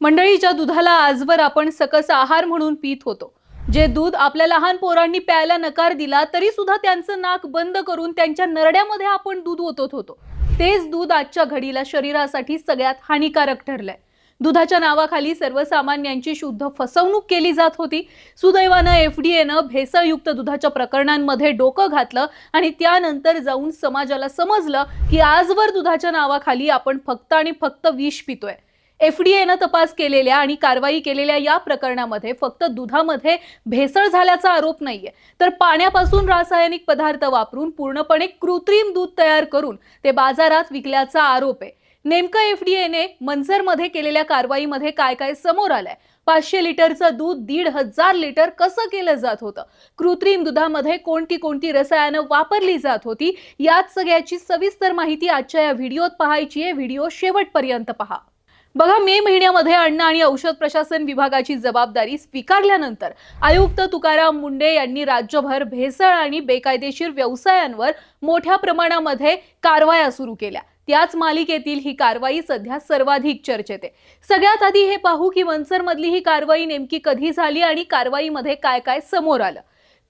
मंडळीच्या दुधाला आजवर आपण सकस आहार म्हणून पीत होतो। जे दूध आपल्या लहान पोरांनी प्यायला नकार दिला तरी सुद्धा त्यांचं नाक बंद करून त्यांच्या नरड्यामध्ये आपण दूध ओतत होतो। तेच दूध आजच्या घडीला शरीरासाठी सगळ्यात हानिकारक ठरलंय। दुधाच्या नावाखाली सर्वसामान्यांची शुद्ध फसवणूक केली जात होती। सुदैवानं एफडीएनं भेसळयुक्त दुधाच्या प्रकरणांमध्ये डोकं घातलं आणि त्यानंतर जाऊन समाजाला समजलं की आजवर दुधाच्या नावाखाली आपण फक्त आणि फक्त विष पितोय। एफडीएनं तपास केलेल्या आणि कारवाई केलेल्या या प्रकरणामध्ये फक्त दुधामध्ये भेसळ झाल्याचा आरोप नाहीये, तर पाण्यापासून रासायनिक पदार्थ वापरून पूर्णपणे कृत्रिम दूध तयार करून ते बाजारात विकल्याचा आरोप आहे। नेमकं एफडीएने मनसरमध्ये केलेल्या कारवाईमध्ये काय काय समोर आलंय? 500 लिटरचं दूध 1,500 लिटर कसं केलं जात होतं? कृत्रिम दुधामध्ये कोणती रसायनं वापरली जात होती? यात सगळ्याची सविस्तर माहिती आजच्या या व्हिडिओत पाहायची आहे। व्हिडिओ शेवटपर्यंत पहा। बघा, मे महिन्यामध्ये अन्न आणि औषध प्रशासन विभागाची जबाबदारी स्वीकारल्यानंतर आयुक्त तुकाराम मुंढे यांनी राज्यभर भेसळ आणि बेकायदेशीर व्यवसायांवर मोठ्या प्रमाणामध्ये कारवाया सुरू केल्या। त्याच मालिकेतील ही कारवाई सध्या सर्वाधिक चर्चेत आहे। सगळ्यात आधी हे पाहू की मनसरमधली ही कारवाई नेमकी कधी झाली आणि कारवाईमध्ये काय काय समोर आलं।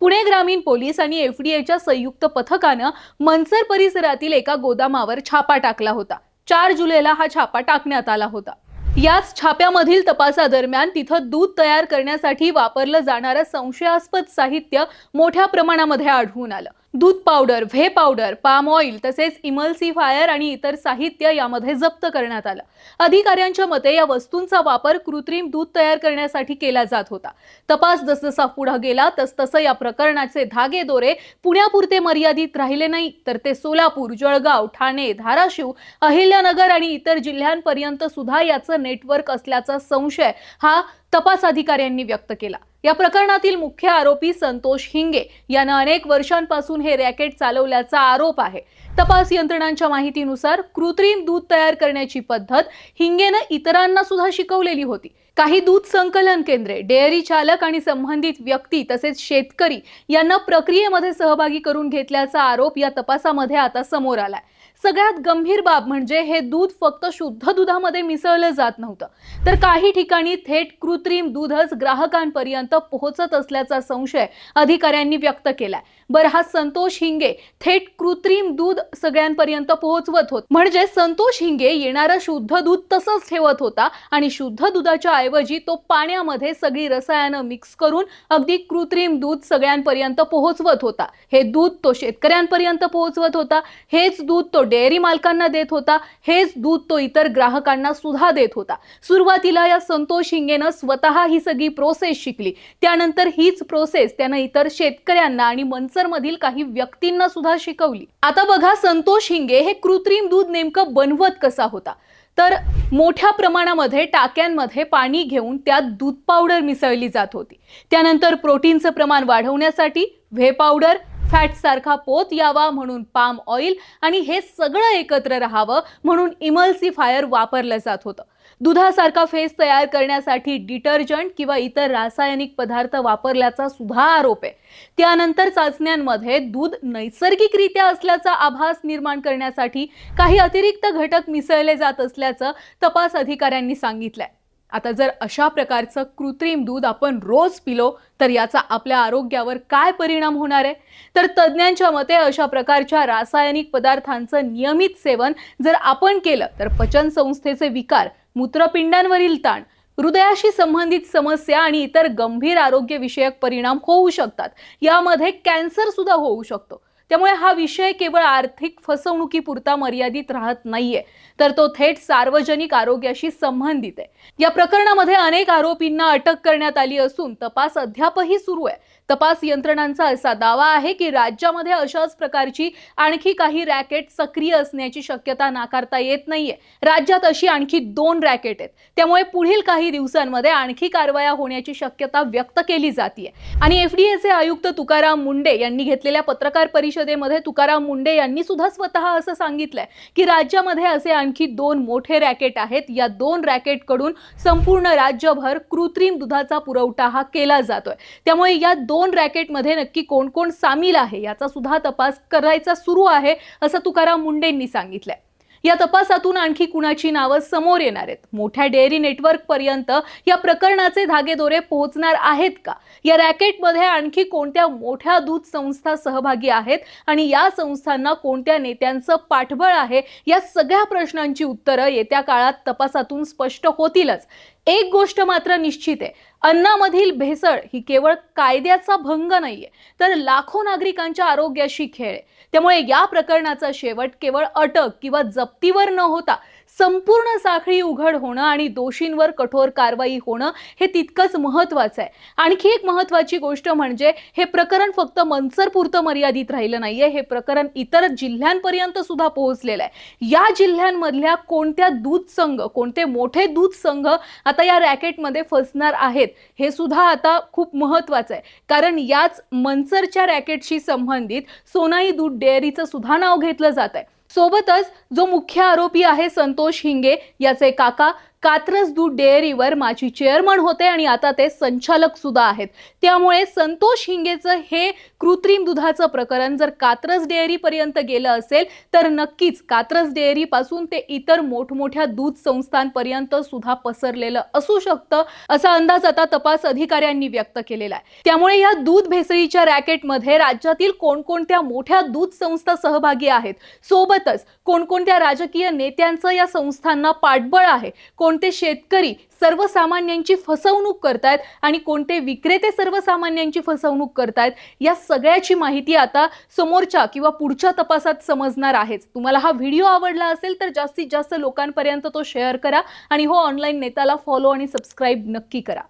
पुणे ग्रामीण पोलीस आणि एफडीएच्या संयुक्त पथकानं मनसर परिसरातील एका गोदामावर छापा टाकला होता। 4 जुलैला हा छापा टाकण्यात आला होता। याच छाप्यामधील तपासादरम्यान तिथं दूध तयार करण्यासाठी वापरलं जाणारं संशयास्पद साहित्य मोठ्या प्रमाणामध्ये आढळून आलं। दूध powder, whey powder, palm oil तसेच इमल्सिफायर आणि इतर साहित्य यामध्ये जप्त करण्यात आलं। अधिकाऱ्यांच्या मते या वस्तूंचा वापर कृत्रिम दूध तयार करण्यासाठी केला जात होता। तपास जसजसा पुढे गेला तसतसं या प्रकरणाचे धागेदोरे पुण्यापुरते मर्यादित राहिले नाही, तर ते सोलापूर, जळगाव, ठाणे, धाराशिव, अहिल्यानगर आणि इतर जिल्ह्यांपर्यंत सुद्धा याचं नेटवर्क असल्याचा संशय हा तपास अधिकाऱ्यांनी व्यक्त केला। या प्रकरणातील मुख्य आरोपी संतोष हिंगे यानं अनेक वर्षांपासून हे रॅकेट चालवल्याचा आरोप आहे। तपास यंत्रणांच्या माहितीनुसार कृत्रिम दूध तयार करण्याची पद्धत हिंगेनं इतरांना सुद्धा शिकवलेली होती। काही दूध संकलन केंद्रे, डेअरी चालक आणि संबंधित व्यक्ती तसेच शेतकरी यांना प्रक्रियेमध्ये सहभागी करून घेतल्याचा आरोप या तपासामध्ये आता समोर आलाय। सगळ्यात गंभीर बाब म्हणजे हे दूध फक्त शुद्ध दुधामध्ये मिसळलं जात नव्हतं, तर काही ठिकाणी थेट कृत्रिम दूधच ग्राहकांपर्यंत पोहोचत असल्याचा संशय अधिकाऱ्यांनी व्यक्त केलाय। बरं, हा संतोष हिंगे थेट कृत्रिम दूध सगळ्यांपर्यंत पोहोचवत होता, म्हणजे संतोष हिंगे येणारं शुद्ध दूध तसंच ठेवत होता आणि शुद्ध दुधाच्या ऐवजी तो पाण्यामध्ये सगळी रसायनं मिक्स करून अगदी कृत्रिम दूध सगळ्यांपर्यंत पोहोचवत होता। हे दूध तो शेतकऱ्यांपर्यंत पोहोचवत होता, हेच दूध तो डेअरी मालकांना देत होता, हेच दूध तो इतर ग्राहकांना सुद्धा देत होता। सुरुवातीला या संतोष हिंगेनं स्वतः ही सगळी प्रोसेस शिकली, त्यानंतर हीच प्रोसेस त्यानं इतर शेतकऱ्यांना आणि मनसरमधील काही व्यक्तींना सुद्धा शिकवली। आता बघा, संतोष हिंगे हे कृत्रिम दूध नेमकं बनवत कसा होता? तर मोठ्या प्रमाणामध्ये टाक्यांमध्ये पाणी घेऊन त्यात दूध पावडर मिसळली जात होती। त्यानंतर प्रोटीनचं प्रमाण वाढवण्यासाठी व्हे पावडर, फॅट सारखा पोत यावा म्हणून पाम ऑइल आणि हे सगळं एकत्र राहावं म्हणून इमल्सिफायर वापरलं जात होतं। दुधासारखा फेस तयार करण्यासाठी डिटर्जंट किंवा इतर रासायनिक पदार्थ वापरल्याचा सुद्धा आरोप आहे। त्यानंतर चाचण्यांमध्ये दूध नैसर्गिकरित्या असल्याचा आभास निर्माण करण्यासाठी काही अतिरिक्त घटक मिसळले जात असल्याचं तपास अधिकाऱ्यांनी सांगितलंय। आता जर अशा प्रकारचं कृत्रिम दूध आपण रोज पिलो तर याचा आपल्या आरोग्यावर काय परिणाम होणार आहे? तर तज्ञांच्या मते अशा प्रकारच्या रासायनिक पदार्थांचं नियमित सेवन जर आपण केलं तर पचन संस्थेचे विकार, मूत्रपिंडांवरील ताण, हृदयाशी संबंधित समस्या आणि इतर गंभीर आरोग्यविषयक परिणाम होऊ शकतात। यामध्ये कॅन्सर सुद्धा होऊ शकतो। त्यामुळे हा विषय केवळ आर्थिक फसवणुकीपुरता मर्यादित राहत नाहीये, तर तो थेट सार्वजनिक आरोग्याशी संबंधित आहे। या प्रकरणामध्ये अनेक आरोपींना अटक करण्यात आली असून तपास अद्यापही सुरू आहे। तपास यंत्रणांचा असा दावा आहे की राज्यामध्ये अशाच प्रकारची आणखी काही रॅकेट सक्रिय असण्याची शक्यता नाकारता येत नाहीये। राज्यात अशी आणखी 2 रॅकेट आहेत, त्यामुळे पुढील काही दिवसांमध्ये आणखी कारवाया होण्याची शक्यता व्यक्त केली जाते। आणि एफडीएचे आयुक्त तुकाराम मुंढे यांनी घेतलेल्या पत्रकार परिषदेमध्ये तुकाराम मुंढे यांनी सुद्धा स्वतः असं सांगितलंय की राज्यामध्ये असे आणखी 2 मोठे रॅकेट आहेत। या 2 रॅकेटकडून संपूर्ण राज्यभर कृत्रिम दुधाचा पुरवठा हा केला जातोय। त्यामुळे या 2 रॅकेटमध्ये नक्की कोण कोण सामील आहे याचा सुद्धा तपास करायचा सुरू आहे, असं तुकाराम मुंढेंनी सांगितलंय। या तपासातून आणखी कुणाची नावं समोर येणार आहेत? मोठ्या डेअरी नेटवर्क पर्यंत या प्रकरणाचे धागेदोरे पोहोचणार आहेत का? या रॅकेटमध्ये आणखी कोणत्या मोठ्या दूध संस्था सहभागी आहेत आणि या संस्थांना कोणत्या नेत्यांचं पाठबळ आहे? या सगळ्या प्रश्नांची उत्तरं येत्या काळात तपासातून स्पष्ट होतीलच. एक गोष्ट मात्र निश्चित आहे, अन्नामधील भेसळ ही केवळ कायद्याचा भंग नाहीये, तर लाखो नागरिकांच्या आरोग्याशी खेळ आहे. त्यामुळे या प्रकरणाचा शेवट केवळ अटक किंवा जप्तीवर न होता संपूर्ण साखळी उघड होणं आणि दोषींवर कठोर कारवाई होणं हे तितकंच महत्त्वाचं आहे. आणखी एक महत्त्वाची गोष्ट म्हणजे हे प्रकरण फक्त मंचरपुरतं मर्यादित राहिलं नाहीये, हे प्रकरण इतर जिल्ह्यांपर्यंत सुद्धा पोहोचलेलं आहे. या जिल्ह्यांमधल्या कोणत्या दूध संघ, कोणते मोठे दूध संघ आता या रॅकेटमध्ये फसणार आहेत हे सुद्धा आता खूप महत्त्वाचं आहे. कारण याच मंचरच्या रॅकेटशी संबंधित सोनाई दूध डेअरीचं सुद्धा नाव घेतलं जात आहे. सोबतच जो मुख्य आरोपी आहे संतोष हिंगे, याचे काका कात्रज दूध डेअरीवर माजी चेअरमन होते आणि आता ते संचालक सुद्धा आहेत. त्यामुळे संतोष हिंगेचं हे कृत्रिम दुधाचं प्रकरण जर कात्रज डेअरी पर्यंत गेलं असेल तर नक्कीच कात्रज डेअरी पासून ते इतर मोठमोठ्या दूध संस्थांपर्यंत सुद्धा पसरलेलं असू शकतं, असा अंदाज आता तपास अधिकाऱ्यांनी व्यक्त केलेला आहे. त्यामुळे या दूध भेसळीच्या रॅकेटमध्ये राज्यातील कोणकोणत्या मोठ्या दूध संस्था सहभागी आहेत, सोबतच कोणकोणत्या राजकीय नेत्यांचं या संस्थांना पाठबळ आहे, कोणते शेतकरी सर्वसामान्यांची फसवणूक करतायत आणि कोणते विक्रेते सर्वसामान्यांची फसवणूक करतायत, या सगळ्याची माहिती आता समोरच्या किंवा पुढच्या तपासात समजणार आहेच. तुम्हाला हा व्हिडिओ आवडला असेल तर जास्तीत जास्त लोकांपर्यंत तो शेअर करा आणि हो ऑनलाईन नेताला फॉलो आणि सबस्क्राईब नक्की करा.